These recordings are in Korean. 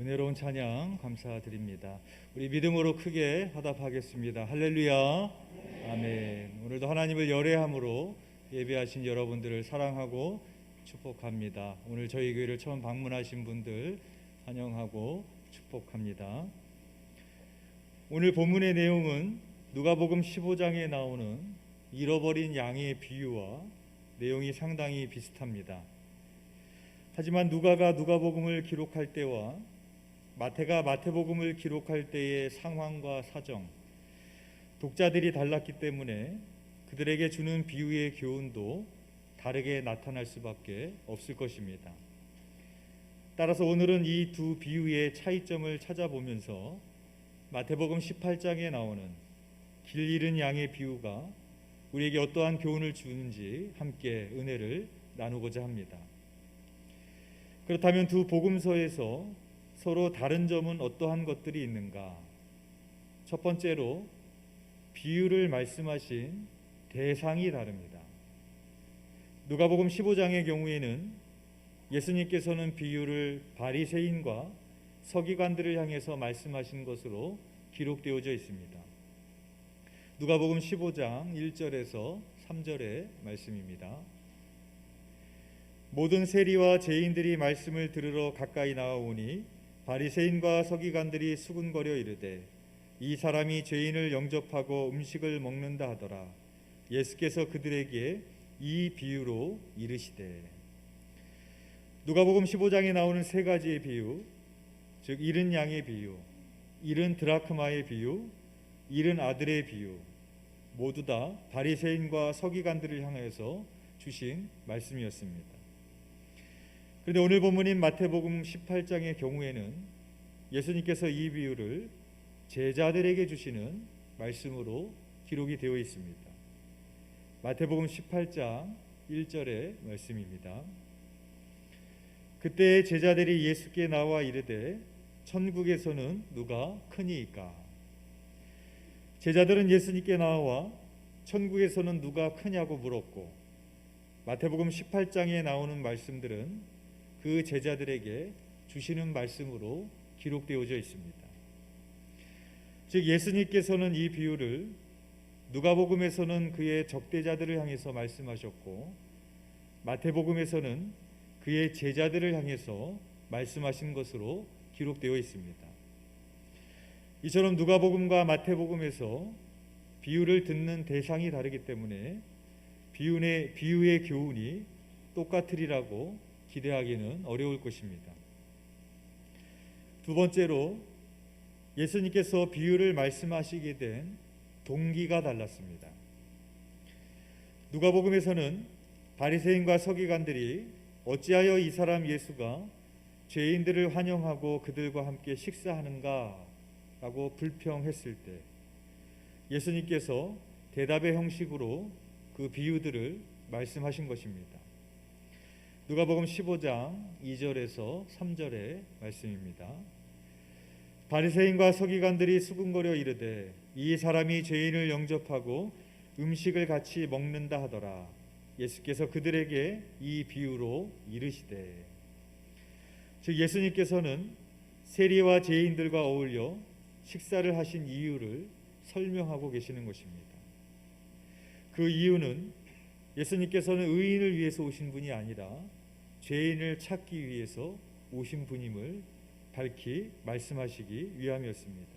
은혜로운 찬양 감사드립니다. 우리 믿음으로 크게 화답하겠습니다. 할렐루야. 아멘. 오늘도 하나님을 열애함으로 예배하신 여러분들을 사랑하고 축복합니다. 오늘 저희 교회를 처음 방문하신 분들 환영하고 축복합니다. 오늘 본문의 내용은 누가복음 15장에 나오는 잃어버린 양의 비유와 내용이 상당히 비슷합니다. 하지만 누가가 누가복음을 기록할 때와 마태가 마태복음을 기록할 때의 상황과 사정, 독자들이 달랐기 때문에 그들에게 주는 비유의 교훈도 다르게 나타날 수밖에 없을 것입니다. 따라서 오늘은 이 두 비유의 차이점을 찾아보면서 마태복음 18장에 나오는 길 잃은 양의 비유가 우리에게 어떠한 교훈을 주는지 함께 은혜를 나누고자 합니다. 그렇다면 두 복음서에서 서로 다른 점은 어떠한 것들이 있는가? 첫 번째로 비유를 말씀하신 대상이 다릅니다. 누가복음 15장의 경우에는 예수님께서는 비유를 바리새인과 서기관들을 향해서 말씀하신 것으로 기록되어져 있습니다. 누가복음 15장 1절에서 3절의 말씀입니다. 모든 세리와 죄인들이 말씀을 들으러 가까이 나아오니 바리새인과 서기관들이 수군거려 이르되 이 사람이 죄인을 영접하고 음식을 먹는다 하더라. 예수께서 그들에게 이 비유로 이르시되. 누가복음 15장에 나오는 세 가지의 비유, 즉 잃은 양의 비유, 잃은 드라크마의 비유, 잃은 아들의 비유, 모두 다 바리새인과 서기관들을 향해서 주신 말씀이었습니다. 그런데 오늘 본문인 마태복음 18장의 경우에는 예수님께서 이 비유를 제자들에게 주시는 말씀으로 기록이 되어 있습니다. 마태복음 18장 1절의 말씀입니다. 그때 제자들이 예수께 나와 이르되 천국에서는 누가 크니이까? 제자들은 예수님께 나와 천국에서는 누가 크냐고 물었고, 마태복음 18장에 나오는 말씀들은 그 제자들에게 주시는 말씀으로 기록되어져 있습니다. 즉 예수님께서는 이 비유를 누가복음에서는 그의 적대자들을 향해서 말씀하셨고 마태복음에서는 그의 제자들을 향해서 말씀하신 것으로 기록되어 있습니다. 이처럼 누가복음과 마태복음에서 비유를 듣는 대상이 다르기 때문에 비유의 교훈이 똑같으리라고 기대하기는 어려울 것입니다. 두 번째로 예수님께서 비유를 말씀하시게 된 동기가 달랐습니다. 누가복음에서는 바리새인과 서기관들이 어찌하여 이 사람 예수가 죄인들을 환영하고 그들과 함께 식사하는가 라고 불평했을 때 예수님께서 대답의 형식으로 그 비유들을 말씀하신 것입니다. 누가복음 15장 2절에서 3절의 말씀입니다. 바리새인과 서기관들이 수군거려 이르되 이 사람이 죄인을 영접하고 음식을 같이 먹는다 하더라. 예수께서 그들에게 이 비유로 이르시되. 즉 예수님께서는 세리와 죄인들과 어울려 식사를 하신 이유를 설명하고 계시는 것입니다. 그 이유는 예수님께서는 의인을 위해서 오신 분이 아니라 죄인을 찾기 위해서 오신 분임을 밝히 말씀하시기 위함이었습니다.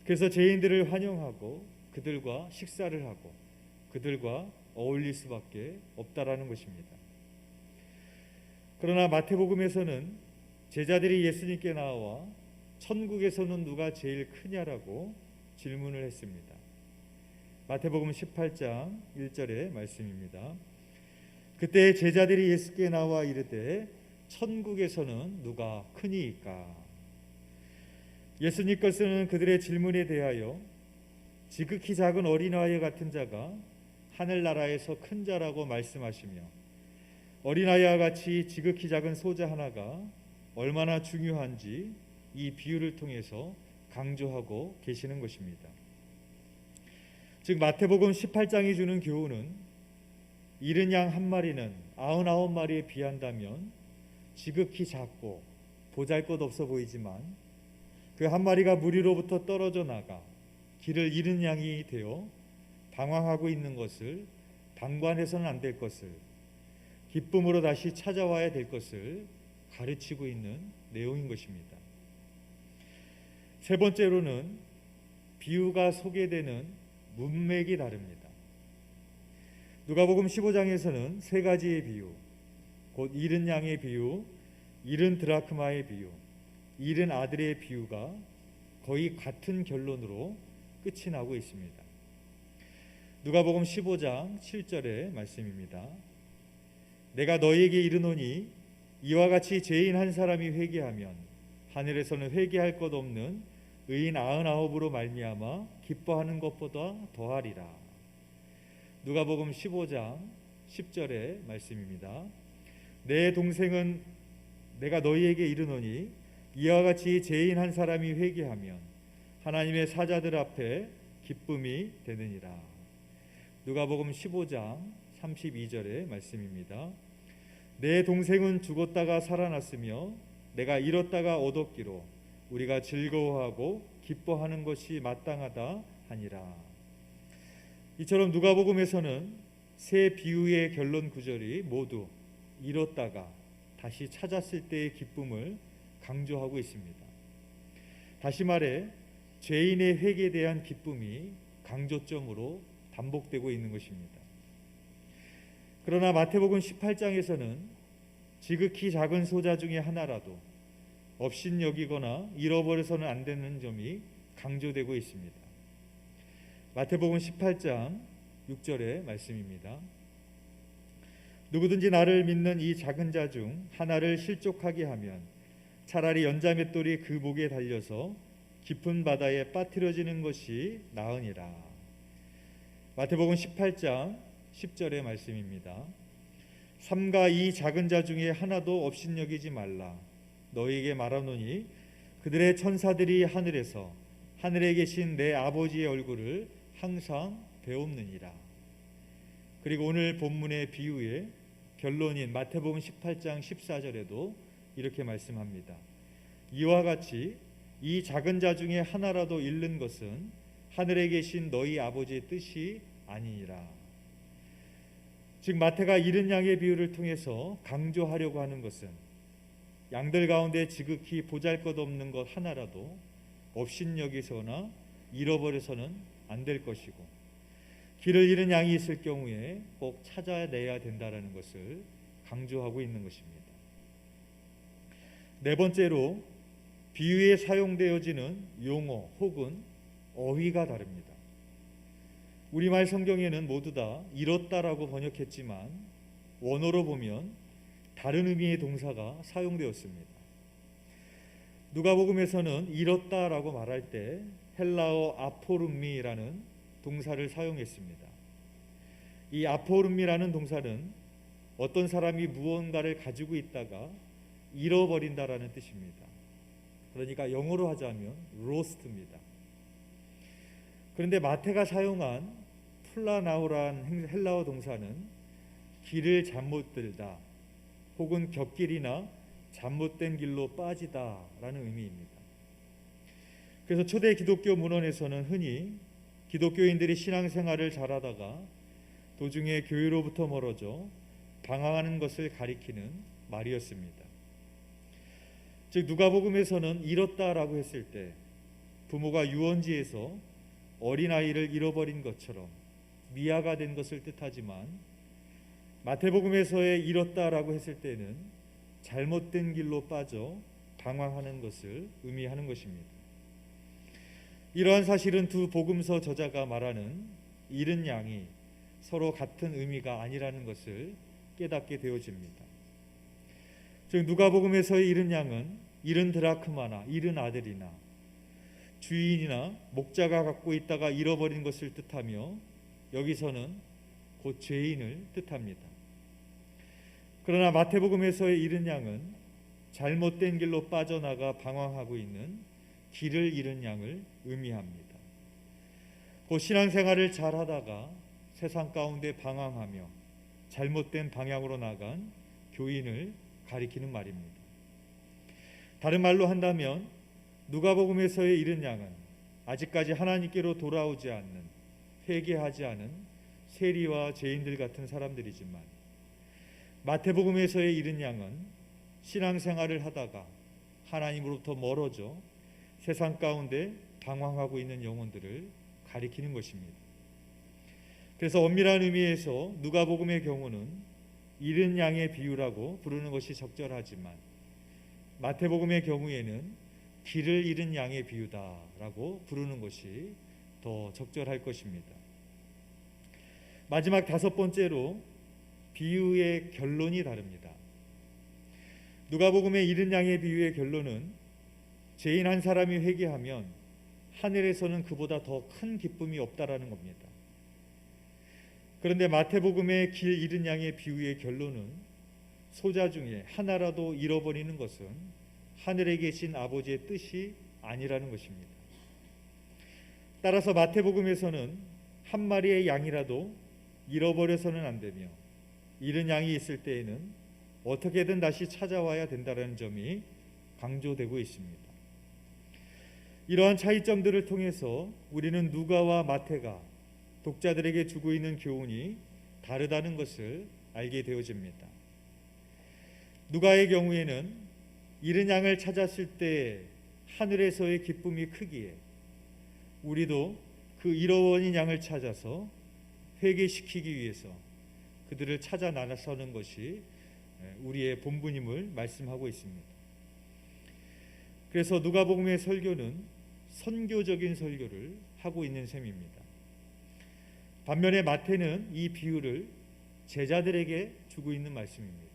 그래서 죄인들을 환영하고 그들과 식사를 하고 그들과 어울릴 수밖에 없다라는 것입니다. 그러나 마태복음에서는 제자들이 예수님께 나와 천국에서는 누가 제일 크냐라고 질문을 했습니다. 마태복음 18장 1절의 말씀입니다. 그때 제자들이 예수께 나와 이르되 천국에서는 누가 크니이까? 예수님께서는 그들의 질문에 대하여 지극히 작은 어린아이 같은 자가 하늘나라에서 큰 자라고 말씀하시며 어린아이와 같이 지극히 작은 소자 하나가 얼마나 중요한지 이 비유를 통해서 강조하고 계시는 것입니다. 즉 마태복음 18장이 주는 교훈은 잃은 양 한 마리는 99마리에 비한다면 지극히 작고 보잘것없어 보이지만 그 한 마리가 무리로부터 떨어져 나가 길을 잃은 양이 되어 방황하고 있는 것을, 방관해서는 안 될 것을, 기쁨으로 다시 찾아와야 될 것을 가르치고 있는 내용인 것입니다. 세 번째로는 비유가 소개되는 문맥이 다릅니다. 누가복음 15장에서는 세 가지의 비유, 곧 잃은 양의 비유, 잃은 드라크마의 비유, 잃은 아들의 비유가 거의 같은 결론으로 끝이 나고 있습니다. 누가복음 15장 7절의 말씀입니다. 내가 너희에게 이르노니 이와 같이 죄인 한 사람이 회개하면 하늘에서는 회개할 것 없는 의인 99으로 말미암아 기뻐하는 것보다 더하리라. 누가복음 15장 10절의 말씀입니다. 내 동생은 내가 너희에게 이르노니 이와 같이 죄인 한 사람이 회개하면 하나님의 사자들 앞에 기쁨이 되느니라. 누가복음 15장 32절의 말씀입니다. 내 동생은 죽었다가 살아났으며 내가 잃었다가 얻었기로 우리가 즐거워하고 기뻐하는 것이 마땅하다 하니라. 이처럼 누가복음에서는 세 비유의 결론 구절이 모두 잃었다가 다시 찾았을 때의 기쁨을 강조하고 있습니다. 다시 말해 죄인의 회개에 대한 기쁨이 강조점으로 반복되고 있는 것입니다. 그러나 마태복음 18장에서는 지극히 작은 소자 중에 하나라도 업신여기거나 잃어버려서는 안 되는 점이 강조되고 있습니다. 마태복음 18장 6절의 말씀입니다. 누구든지 나를 믿는 이 작은 자 중 하나를 실족하게 하면 차라리 연자맷돌이 그 목에 달려서 깊은 바다에 빠뜨려지는 것이 나으니라. 마태복음 18장 10절의 말씀입니다. 삼가 이 작은 자 중에 하나도 업신여기지 말라. 너희에게 말하노니 그들의 천사들이 하늘에서 하늘에 계신 내 아버지의 얼굴을 항상 배옵느니라. 그리고 오늘 본문의 비유의 결론인 마태복음 18장 14절에도 이렇게 말씀합니다. 이와 같이 이 작은 자 중에 하나라도 잃는 것은 하늘에 계신 너희 아버지의 뜻이 아니니라. 즉 마태가 잃은 양의 비유를 통해서 강조하려고 하는 것은 양들 가운데 지극히 보잘것없는 것 하나라도 업신여기거나 잃어버려서는 안 될 것이고 길을 잃은 양이 있을 경우에 꼭 찾아내야 된다는 것을 강조하고 있는 것입니다. 네 번째로 비유에 사용되어지는 용어 혹은 어휘가 다릅니다. 우리말 성경에는 모두 다 잃었다라고 번역했지만 원어로 보면 다른 의미의 동사가 사용되었습니다. 누가복음에서는 잃었다라고 말할 때 헬라어 아포름미라는 동사를 사용했습니다. 이 아포름미라는 동사는 어떤 사람이 무언가를 가지고 있다가 잃어버린다라는 뜻입니다. 그러니까 영어로 하자면 lost입니다. 그런데 마태가 사용한 플라나우란 헬라어 동사는 길을 잘못 들다 혹은 곁길이나 잘못된 길로 빠지다라는 의미입니다. 그래서 초대 기독교 문헌에서는 흔히 기독교인들이 신앙생활을 잘하다가 도중에 교회로부터 멀어져 방황하는 것을 가리키는 말이었습니다. 즉 누가복음에서는 잃었다라고 했을 때 부모가 유원지에서 어린아이를 잃어버린 것처럼 미아가 된 것을 뜻하지만 마태복음에서의 잃었다라고 했을 때는 잘못된 길로 빠져 방황하는 것을 의미하는 것입니다. 이러한 사실은 두 복음서 저자가 말하는 잃은 양이 서로 같은 의미가 아니라는 것을 깨닫게 되어집니다. 즉 누가복음에서의 잃은 양은 잃은 드라크마나 잃은 아들이나 주인이나 목자가 갖고 있다가 잃어버린 것을 뜻하며 여기서는 곧 죄인을 뜻합니다. 그러나 마태복음에서의 잃은 양은 잘못된 길로 빠져나가 방황하고 있는 길을 잃은 양을 의미합니다. 곧 신앙생활을 잘하다가 세상 가운데 방황하며 잘못된 방향으로 나간 교인을 가리키는 말입니다. 다른 말로 한다면 누가복음에서의 이른 양은 아직까지 하나님께로 돌아오지 않는, 회개하지 않은 세리와 죄인들 같은 사람들이지만, 마태복음에서의 이른 양은 신앙생활을 하다가 하나님으로부터 멀어져 세상 가운데 방황하고 있는 영혼들을 가리키는 것입니다. 그래서 엄밀한 의미에서 누가복음의 경우는 이른 양의 비유라고 부르는 것이 적절하지만, 마태복음의 경우에는 길을 잃은 양의 비유다라고 부르는 것이 더 적절할 것입니다. 마지막 다섯 번째로 비유의 결론이 다릅니다. 누가복음의 잃은 양의 비유의 결론은 죄인 한 사람이 회개하면 하늘에서는 그보다 더 큰 기쁨이 없다라는 겁니다. 그런데 마태복음의 길 잃은 양의 비유의 결론은 소자 중에 하나라도 잃어버리는 것은 하늘에 계신 아버지의 뜻이 아니라는 것입니다. 따라서 마태복음에서는 한 마리의 양이라도 잃어버려서는 안 되며, 잃은 양이 있을 때에는 어떻게든 다시 찾아와야 된다는 점이 강조되고 있습니다. 이러한 차이점들을 통해서 우리는 누가와 마태가 독자들에게 주고 있는 교훈이 다르다는 것을 알게 되어집니다. 누가의 경우에는 잃은 양을 찾았을 때 하늘에서의 기쁨이 크기에 우리도 그 잃어버린 양을 찾아서 회개시키기 위해서 그들을 찾아 나서는 것이 우리의 본분임을 말씀하고 있습니다. 그래서 누가복음의 설교는 선교적인 설교를 하고 있는 셈입니다. 반면에 마태는 이 비유를 제자들에게 주고 있는 말씀입니다.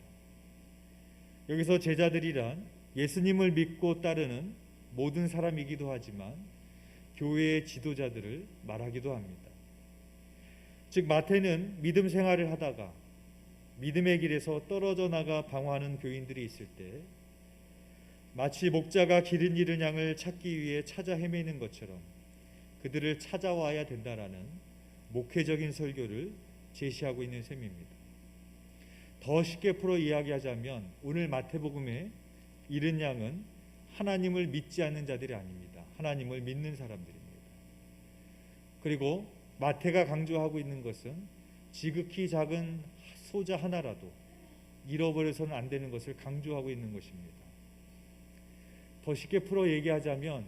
여기서 제자들이란 예수님을 믿고 따르는 모든 사람이기도 하지만 교회의 지도자들을 말하기도 합니다. 즉 마태는 믿음 생활을 하다가 믿음의 길에서 떨어져 나가 방황하는 교인들이 있을 때 마치 목자가 길을 잃은 양을 찾기 위해 찾아 헤매는 것처럼 그들을 찾아와야 된다라는 목회적인 설교를 제시하고 있는 셈입니다. 더 쉽게 풀어 이야기하자면 오늘 마태복음의 잃은 양은 하나님을 믿지 않는 자들이 아닙니다. 하나님을 믿는 사람들입니다. 그리고 마태가 강조하고 있는 것은 지극히 작은 소자 하나라도 잃어버려서는 안 되는 것을 강조하고 있는 것입니다. 더 쉽게 풀어 얘기하자면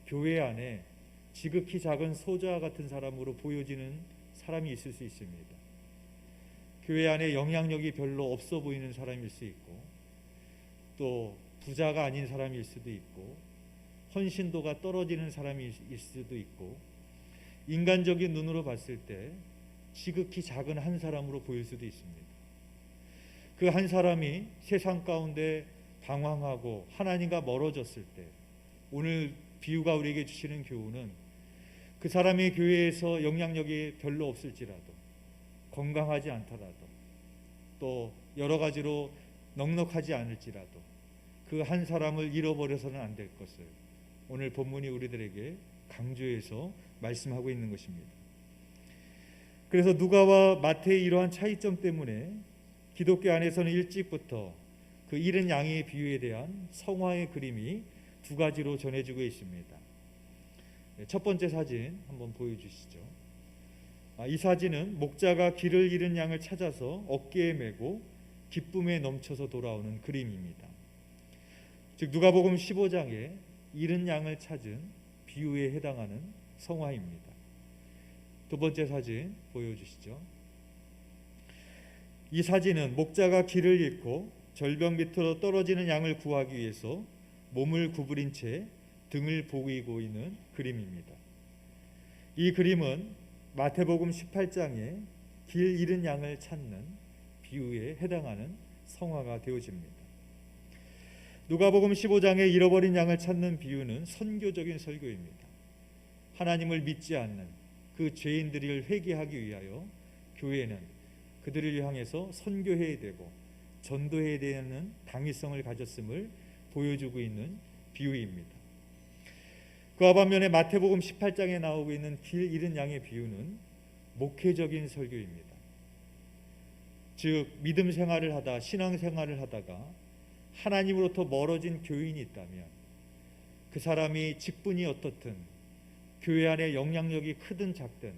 교회 안에 지극히 작은 소자 같은 사람으로 보여지는 사람이 있을 수 있습니다. 교회 안에 영향력이 별로 없어 보이는 사람일 수 있고, 또 부자가 아닌 사람일 수도 있고, 헌신도가 떨어지는 사람일 수도 있고, 인간적인 눈으로 봤을 때 지극히 작은 한 사람으로 보일 수도 있습니다. 그 한 사람이 세상 가운데 방황하고 하나님과 멀어졌을 때 오늘 비유가 우리에게 주시는 교훈은 그 사람의 교회에서 영향력이 별로 없을지라도, 건강하지 않더라도, 또 여러 가지로 넉넉하지 않을지라도 그 한 사람을 잃어버려서는 안 될 것을 오늘 본문이 우리들에게 강조해서 말씀하고 있는 것입니다. 그래서 누가와 마태의 이러한 차이점 때문에 기독교 안에서는 일찍부터 그 잃은 양의 비유에 대한 성화의 그림이 두 가지로 전해지고 있습니다. 첫 번째 사진 한번 보여주시죠. 이 사진은 목자가 길을 잃은 양을 찾아서 어깨에 메고 기쁨에 넘쳐서 돌아오는 그림입니다. 즉 누가복음 15장에 잃은 양을 찾은 비유에 해당하는 성화입니다. 두 번째 사진 보여주시죠. 이 사진은 목자가 길을 잃고 절벽 밑으로 떨어지는 양을 구하기 위해서 몸을 구부린 채 등을 보이고 있는 그림입니다. 이 그림은 마태복음 18장에 길 잃은 양을 찾는 비유에 해당하는 성화가 되어집니다. 누가복음 15장에 잃어버린 양을 찾는 비유는 선교적인 설교입니다. 하나님을 믿지 않는 그 죄인들을 회개하기 위하여 교회는 그들을 향해서 선교해야 되고 전도해야 되는 당위성을 가졌음을 보여주고 있는 비유입니다. 그와 반면에 마태복음 18장에 나오고 있는 길 잃은 양의 비유는 목회적인 설교입니다. 즉 믿음 생활을 하다 신앙 생활을 하다가 하나님으로부터 멀어진 교인이 있다면 그 사람이 직분이 어떻든 교회 안에 영향력이 크든 작든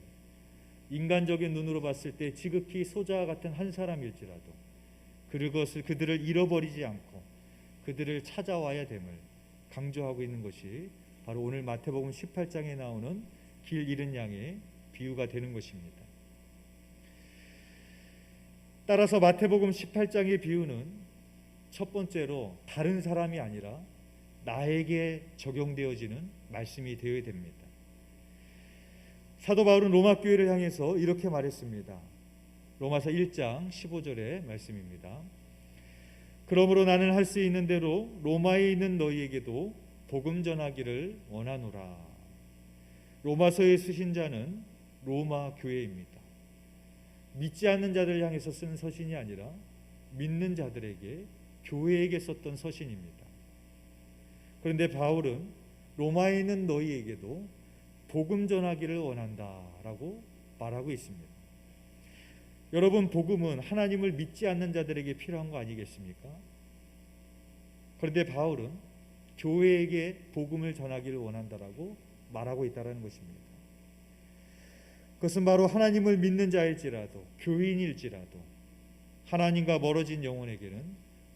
인간적인 눈으로 봤을 때 지극히 소자와 같은 한 사람일지라도 그들을 잃어버리지 않고 그들을 찾아와야 됨을 강조하고 있는 것이 바로 오늘 마태복음 18장에 나오는 길 잃은 양의 비유가 되는 것입니다. 따라서 마태복음 18장의 비유는 첫 번째로 다른 사람이 아니라 나에게 적용되어지는 말씀이 되어야 됩니다. 사도 바울은 로마 교회를 향해서 이렇게 말했습니다. 로마서 1장 15절의 말씀입니다. 그러므로 나는 할 수 있는 대로 로마에 있는 너희에게도 복음 전하기를 원하노라. 로마서에 쓰신 자는 로마 교회입니다. 믿지 않는 자들을 향해서 쓰는 서신이 아니라 믿는 자들에게, 교회에게 썼던 서신입니다. 그런데 바울은 로마에 있는 너희에게도 복음 전하기를 원한다라고 말하고 있습니다. 여러분, 복음은 하나님을 믿지 않는 자들에게 필요한 거 아니겠습니까? 그런데 바울은 교회에게 복음을 전하기를 원한다라고 말하고 있다는 것입니다. 그것은 바로 하나님을 믿는 자일지라도 교인일지라도 하나님과 멀어진 영혼에게는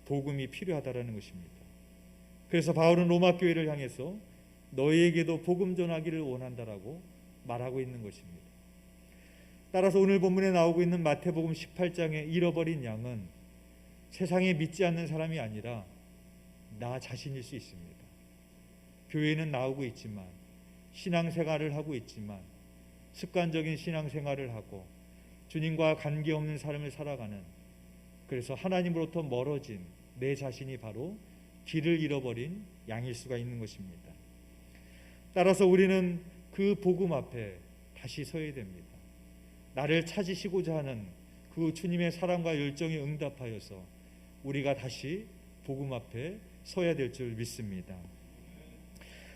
복음이 필요하다라는 것입니다. 그래서 바울은 로마 교회를 향해서 너희에게도 복음 전하기를 원한다라고 말하고 있는 것입니다. 따라서 오늘 본문에 나오고 있는 마태복음 18장의 잃어버린 양은 세상에 믿지 않는 사람이 아니라 나 자신일 수 있습니다. 교회는 나오고 있지만, 신앙생활을 하고 있지만, 습관적인 신앙생활을 하고 주님과 관계없는 삶을 살아가는, 그래서 하나님으로부터 멀어진 내 자신이 바로 길을 잃어버린 양일 수가 있는 것입니다. 따라서 우리는 그 복음 앞에 다시 서야 됩니다. 나를 찾으시고자 하는 그 주님의 사랑과 열정에 응답하여서 우리가 다시 복음 앞에 서야 될 줄 믿습니다.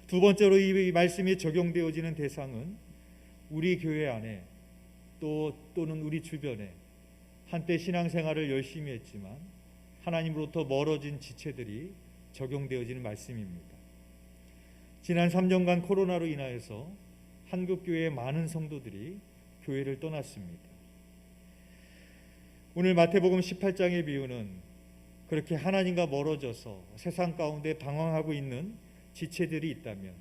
두 번째로 이 말씀이 적용되어지는 대상은 우리 교회 안에 또는 우리 주변에 한때 신앙생활을 열심히 했지만 하나님으로부터 멀어진 지체들이 적용되어지는 말씀입니다. 지난 3년간 코로나로 인하여서 한국교회의 많은 성도들이 교회를 떠났습니다. 오늘 마태복음 18장의 비유는 그렇게 하나님과 멀어져서 세상 가운데 방황하고 있는 지체들이 있다면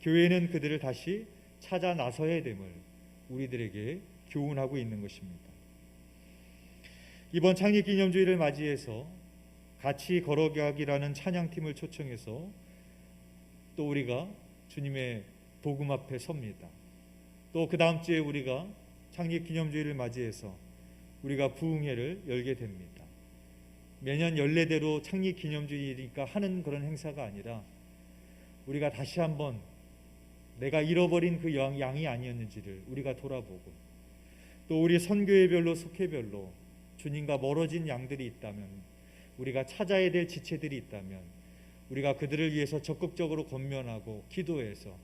교회는 그들을 다시 찾아 나서야 됨을 우리들에게 교훈하고 있는 것입니다. 이번 창립기념주일을 맞이해서 같이 걸어가기라는 찬양팀을 초청해서 또 우리가 주님의 복음 앞에 섭니다. 또 그 다음 주에 우리가 창립기념주일을 맞이해서 우리가 부흥회를 열게 됩니다. 매년 연례대로 창립기념주일이니까 하는 그런 행사가 아니라 우리가 다시 한번 내가 잃어버린 그 양이 아니었는지를 우리가 돌아보고, 또 우리 선교회별로 속회별로 주님과 멀어진 양들이 있다면, 우리가 찾아야 될 지체들이 있다면 우리가 그들을 위해서 적극적으로 권면하고 기도해서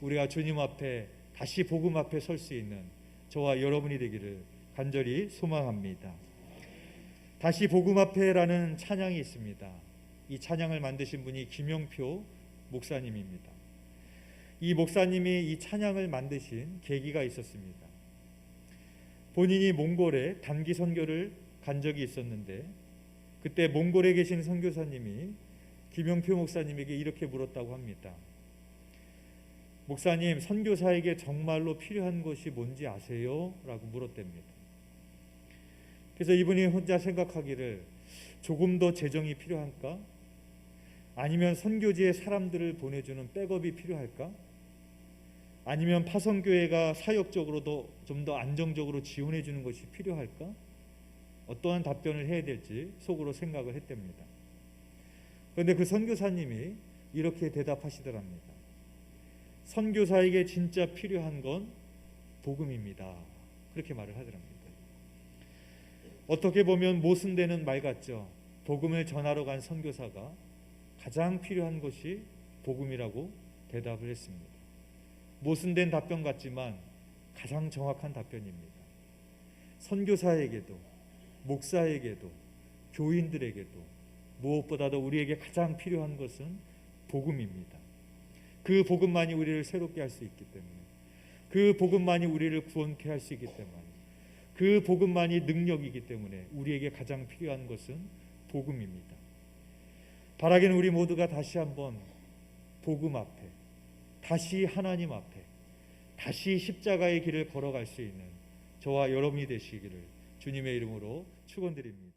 우리가 주님 앞에 다시 복음 앞에 설 수 있는 저와 여러분이 되기를 간절히 소망합니다. 다시 복음 앞에라는 찬양이 있습니다. 이 찬양을 만드신 분이 김영표 목사님입니다. 이 목사님이 이 찬양을 만드신 계기가 있었습니다. 본인이 몽골에 단기 선교를 간 적이 있었는데 그때 몽골에 계신 선교사님이 김영표 목사님에게 이렇게 물었다고 합니다. 목사님, 선교사에게 정말로 필요한 것이 뭔지 아세요? 라고 물었답니다. 그래서 이분이 혼자 생각하기를 조금 더 재정이 필요할까? 아니면 선교지에 사람들을 보내주는 백업이 필요할까? 아니면 파송교회가 사역적으로도 좀 더 안정적으로 지원해 주는 것이 필요할까? 어떠한 답변을 해야 될지 속으로 생각을 했답니다. 그런데 그 선교사님이 이렇게 대답하시더랍니다. 선교사에게 진짜 필요한 건 복음입니다. 그렇게 말을 하더랍니다. 어떻게 보면 모순되는 말 같죠. 복음을 전하러 간 선교사가 가장 필요한 것이 복음이라고 대답을 했습니다. 모순된 답변 같지만 가장 정확한 답변입니다. 선교사에게도, 목사에게도, 교인들에게도 무엇보다도 우리에게 가장 필요한 것은 복음입니다. 그 복음만이 우리를 새롭게 할 수 있기 때문에, 그 복음만이 우리를 구원케 할 수 있기 때문에, 그 복음만이 능력이기 때문에 우리에게 가장 필요한 것은 복음입니다. 바라기는 우리 모두가 다시 한번 복음 앞에, 다시 하나님 앞에, 다시 십자가의 길을 걸어갈 수 있는 저와 여러분이 되시기를 주님의 이름으로 축원드립니다.